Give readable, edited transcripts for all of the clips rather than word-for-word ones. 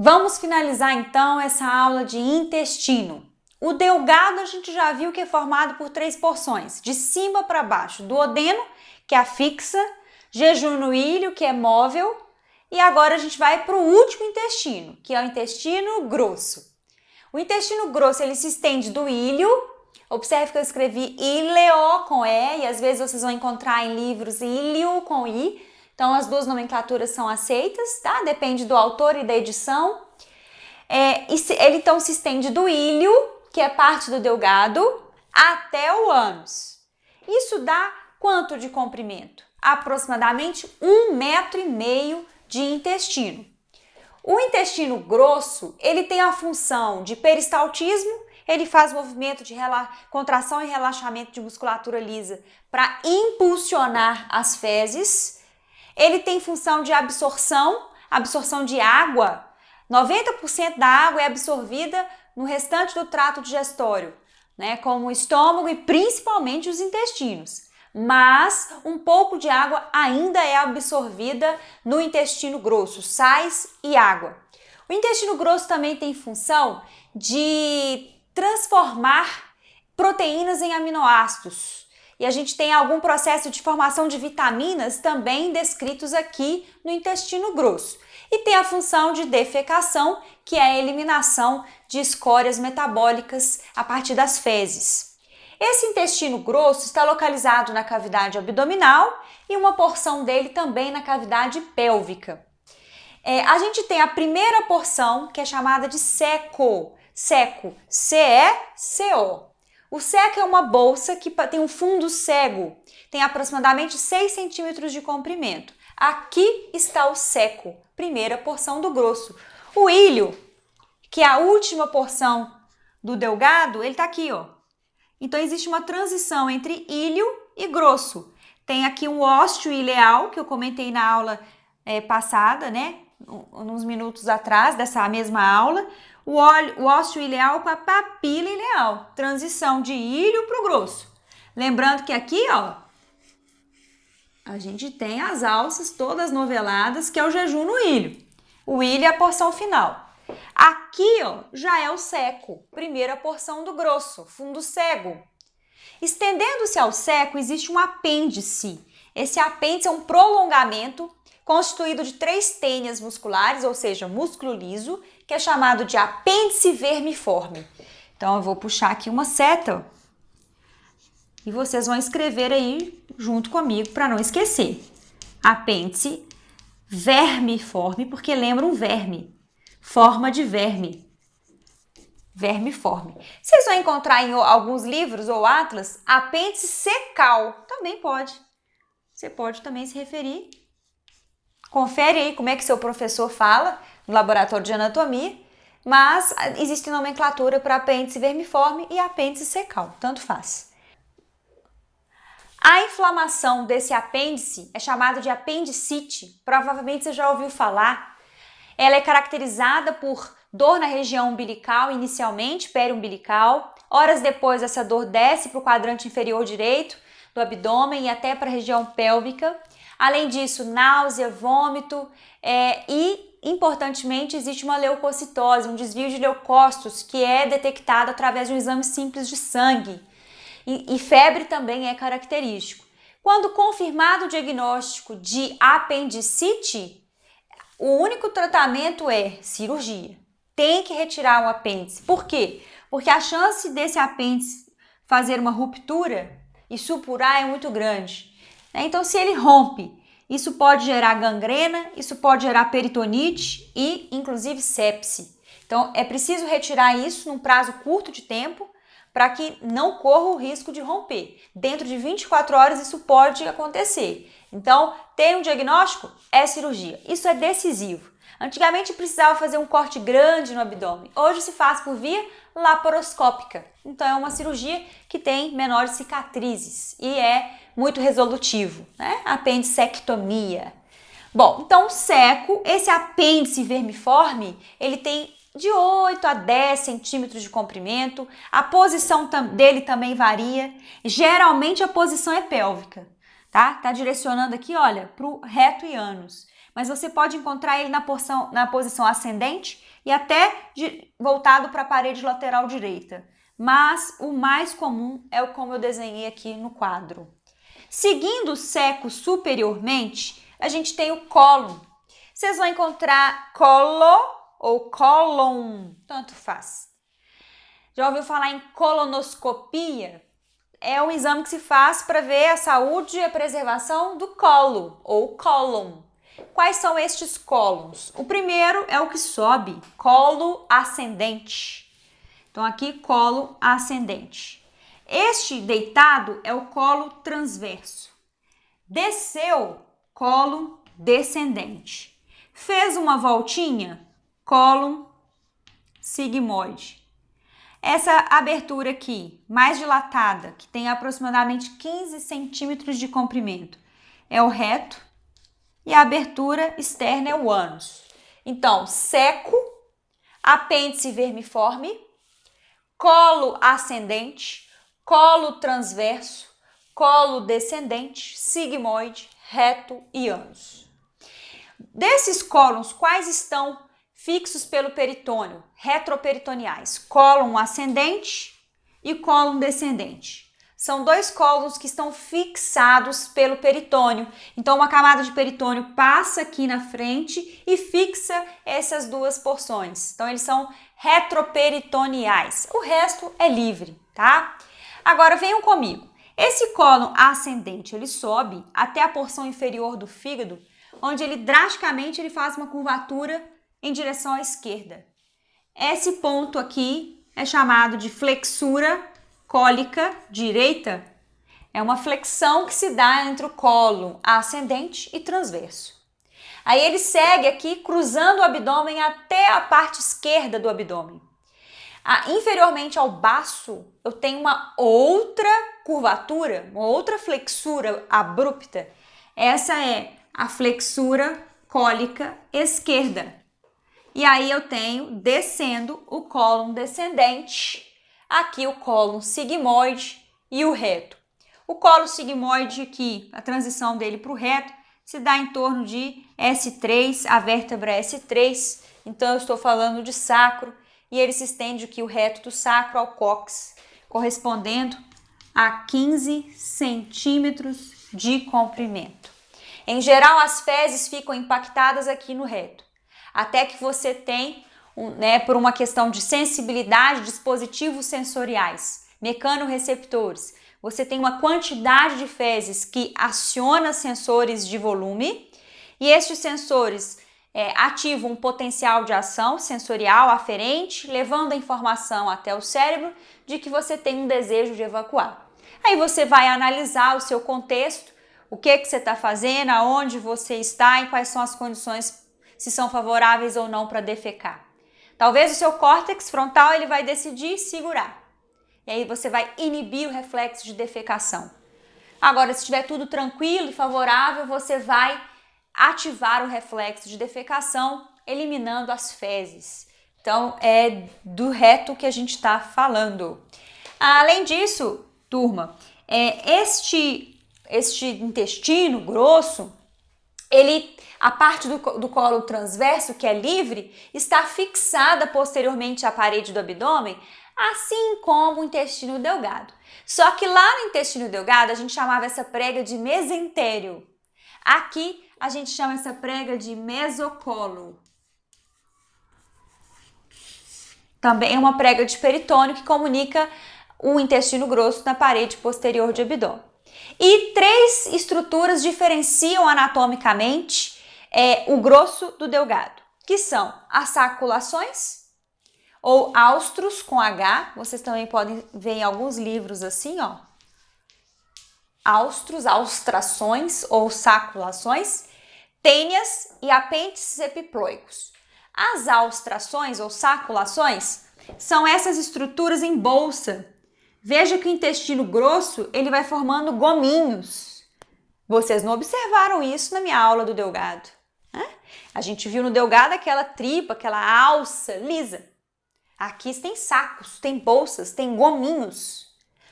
Vamos finalizar então essa aula de intestino. O delgado a gente já viu que é formado por 3 porções, de cima para baixo: duodeno, que é a fixa, jejunum-ilho, que é móvel, e agora a gente vai para o último intestino, que é o intestino grosso. O intestino grosso ele se estende do ilho, observe que eu escrevi ileo com E, e às vezes vocês vão encontrar em livros ilho com I, então as duas nomenclaturas são aceitas, tá? Depende do autor e da edição. Ele então se estende do ilho, que é parte do delgado, até o ânus. Isso dá quanto de comprimento? Aproximadamente 1,5 metro de intestino. O intestino grosso, ele tem a função de peristaltismo, ele faz movimento de contração e relaxamento de musculatura lisa para impulsionar as fezes. Ele tem função de absorção de água. 90% da água é absorvida no restante do trato digestório, né, como o estômago e principalmente os intestinos. Mas um pouco de água ainda é absorvida no intestino grosso, sais e água. O intestino grosso também tem função de transformar proteínas em aminoácidos. E a gente tem algum processo de formação de vitaminas também descritos aqui no intestino grosso. E tem a função de defecação, que é a eliminação de escórias metabólicas a partir das fezes. Esse intestino grosso está localizado na cavidade abdominal e uma porção dele também na cavidade pélvica. A gente tem a primeira porção, que é chamada de ceco. Ceco, C-E-C-O. O ceco é uma bolsa que tem um fundo cego, tem aproximadamente 6 centímetros de comprimento. Aqui está o ceco, primeira porção do grosso. O ilho, que é a última porção do delgado, ele está aqui, ó. Então existe uma transição entre ilho e grosso. Tem aqui um ósseo ileal, que eu comentei na aula passada, né? Uns minutos atrás dessa mesma aula. O ósseo ileal com a papila ileal, transição de ilho para o grosso. Lembrando que aqui, ó, a gente tem as alças todas noveladas, que é o jejum no ilho. O ilho é a porção final. Aqui, ó, já é o ceco, primeira porção do grosso, fundo cego. Estendendo-se ao ceco, existe um apêndice. Esse apêndice é um prolongamento constituído de 3 tênias musculares, ou seja, músculo liso, que é chamado de apêndice vermiforme. Então, eu vou puxar aqui uma seta e vocês vão escrever aí junto comigo para não esquecer. Apêndice vermiforme, porque lembra um verme, forma de verme. Vermiforme. Vocês vão encontrar em alguns livros ou atlas apêndice cecal, também pode. Você pode também se referir. Confere aí como é que seu professor fala no laboratório de anatomia, mas existe nomenclatura para apêndice vermiforme e apêndice cecal, tanto faz. A inflamação desse apêndice é chamada de apendicite, provavelmente você já ouviu falar. Ela é caracterizada por dor na região umbilical, inicialmente periumbilical. Horas depois, essa dor desce para o quadrante inferior direito do abdômen e até para a região pélvica. Além disso, náusea, vômito e, importantemente, existe uma leucocitose, um desvio de leucócitos que é detectado através de um exame simples de sangue. E febre também é característico. Quando confirmado o diagnóstico de apendicite, o único tratamento é cirurgia. Tem que retirar o apêndice. Por quê? Porque a chance desse apêndice fazer uma ruptura e supurar é muito grande. Então, se ele rompe, isso pode gerar gangrena, isso pode gerar peritonite e, inclusive, sepse. Então, é preciso retirar isso num prazo curto de tempo para que não corra o risco de romper. Dentro de 24 horas, isso pode acontecer. Então, ter um diagnóstico é cirurgia. Isso é decisivo. Antigamente precisava fazer um corte grande no abdômen. Hoje se faz por via laparoscópica. Então é uma cirurgia que tem menores cicatrizes e é muito resolutivo, né? Apendicectomia. Bom, então o ceco, esse apêndice vermiforme, ele tem de 8 a 10 centímetros de comprimento. A posição dele também varia. Geralmente a posição é pélvica, tá? Tá direcionando aqui, olha, para o reto e ânus. mas você pode encontrar ele na posição ascendente e até voltado para a parede lateral direita. Mas o mais comum é o como eu desenhei aqui no quadro. Seguindo o seco superiormente, a gente tem o cólon. Vocês vão encontrar colo ou cólon, tanto faz. Já ouviu falar em colonoscopia? É um exame que se faz para ver a saúde e a preservação do colo ou cólon. Quais são estes cólons? O primeiro é o que sobe, colo ascendente. Então aqui colo ascendente. Este deitado é o colo transverso. Desceu, colo descendente. Fez uma voltinha, colo sigmoide. Essa abertura aqui, mais dilatada, que tem aproximadamente 15 centímetros de comprimento, é o reto e a abertura externa é o ânus. Então, seco, apêndice vermiforme, colo ascendente, colo transverso, colo descendente, sigmoide, reto e ânus. Desses cólons, quais estão fixos pelo peritônio? Retroperitoneais, cólon ascendente e cólon descendente. São dois cólons que estão fixados pelo peritônio. Então, uma camada de peritônio passa aqui na frente e fixa essas duas porções. Então, eles são retroperitoneais. O resto é livre, tá? Agora, venham comigo. Esse cólon ascendente, ele sobe até a porção inferior do fígado, onde ele drasticamente faz uma curvatura em direção à esquerda. Esse ponto aqui é chamado de flexura cólica direita. É uma flexão que se dá entre o cólon ascendente e transverso. Aí ele segue aqui cruzando o abdômen até a parte esquerda do abdômen. Inferiormente ao baço, eu tenho uma outra curvatura, uma outra flexura abrupta. Essa é a flexura cólica esquerda. E aí eu tenho descendo o cólon descendente, aqui o cólon sigmoide e o reto. O cólon sigmoide aqui, a transição dele para o reto, se dá em torno de S3, a vértebra S3, então eu estou falando de sacro, e ele se estende aqui o reto do sacro ao cóccix, correspondendo a 15 centímetros de comprimento. Em geral, as fezes ficam impactadas aqui no reto, até que você tem, por uma questão de sensibilidade, dispositivos sensoriais, mecanorreceptores, você tem uma quantidade de fezes que aciona sensores de volume, e estes sensores ativam um potencial de ação sensorial aferente, levando a informação até o cérebro de que você tem um desejo de evacuar. Aí você vai analisar o seu contexto, o que você está fazendo, aonde você está e quais são as condições, se são favoráveis ou não para defecar. Talvez o seu córtex frontal ele vai decidir segurar. E aí você vai inibir o reflexo de defecação. Agora, se estiver tudo tranquilo e favorável, você vai ativar o reflexo de defecação, eliminando as fezes. Então, é do reto que a gente está falando. Além disso, turma, este intestino grosso, a parte do colo transverso, que é livre, está fixada posteriormente à parede do abdômen, assim como o intestino delgado. Só que lá no intestino delgado, a gente chamava essa prega de mesentério. Aqui, a gente chama essa prega de mesocolo. Também é uma prega de peritônio que comunica o intestino grosso na parede posterior de abdômen. E 3 estruturas diferenciam anatomicamente o grosso do delgado, que são as saculações, ou austros com H, vocês também podem ver em alguns livros assim, ó. Austros, austrações ou saculações, tênias e apêndices epiploicos. As austrações ou saculações são essas estruturas em bolsa. Veja que o intestino grosso ele vai formando gominhos. Vocês não observaram isso na minha aula do delgado, né? A gente viu no delgado aquela tripa, aquela alça lisa. Aqui tem sacos, tem bolsas, tem gominhos.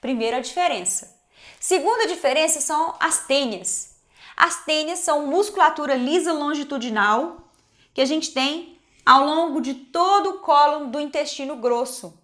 Primeira diferença. Segunda diferença são as tênias. As tênias são musculatura lisa longitudinal que a gente tem ao longo de todo o cólon do intestino grosso.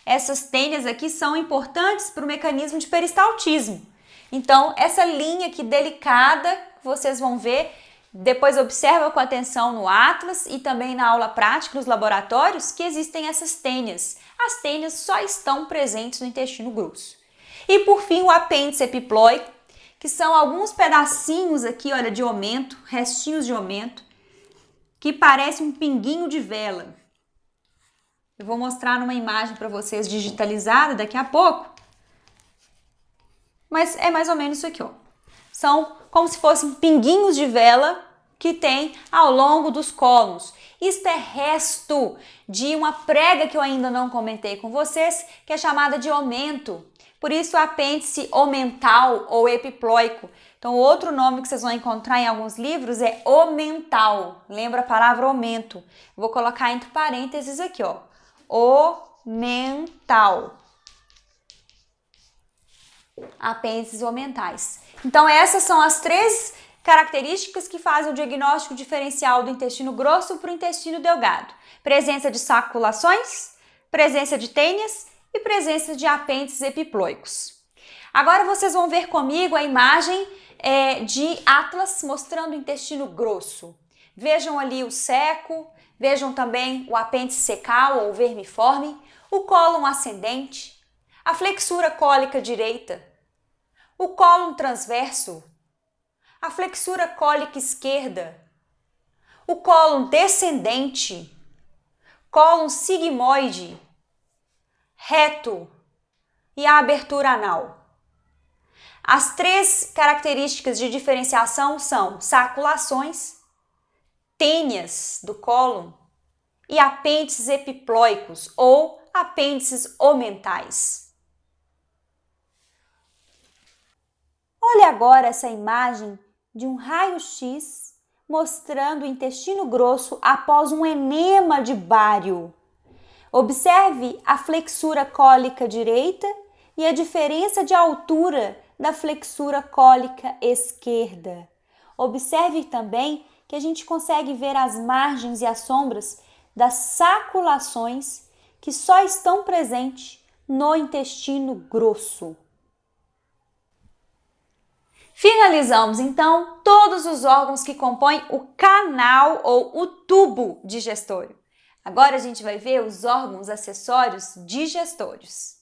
Essas tênias aqui são importantes para o mecanismo de peristaltismo. Então, essa linha aqui delicada, vocês vão ver, depois observa com atenção no atlas e também na aula prática nos laboratórios que existem essas tênias. As tênias só estão presentes no intestino grosso. E por fim, o apêndice epiploico, que são alguns pedacinhos aqui, olha, de omento, restinhos de omento, que parece um pinguinho de vela. Eu vou mostrar numa imagem para vocês digitalizada daqui a pouco. Mas é mais ou menos isso aqui, ó. São como se fossem pinguinhos de vela que tem ao longo dos cólons. Isto é resto de uma prega que eu ainda não comentei com vocês, que é chamada de omento. Por isso, o apêndice omental ou epiploico. Então, outro nome que vocês vão encontrar em alguns livros é omental. Lembra a palavra omento? Vou colocar entre parênteses aqui, ó. Omental. Apêndices omentais. Então, essas são as três características que fazem o diagnóstico diferencial do intestino grosso para o intestino delgado. Presença de saculações, presença de tênias e presença de apêndices epiploicos. Agora vocês vão ver comigo a imagem de atlas mostrando o intestino grosso. Vejam ali o seco, vejam também o apêndice secal ou vermiforme, o cólon ascendente, a flexura cólica direita, o cólon transverso, a flexura cólica esquerda, o cólon descendente, cólon sigmoide, reto e a abertura anal. As três características de diferenciação são saculações, tênias do cólon e apêndices epiploicos ou apêndices omentais. Olha agora essa imagem de um raio-x mostrando o intestino grosso após um enema de bário. Observe a flexura cólica direita e a diferença de altura da flexura cólica esquerda. Observe também que a gente consegue ver as margens e as sombras das saculações que só estão presentes no intestino grosso. Finalizamos então todos os órgãos que compõem o canal ou o tubo digestório. Agora a gente vai ver os órgãos acessórios digestórios.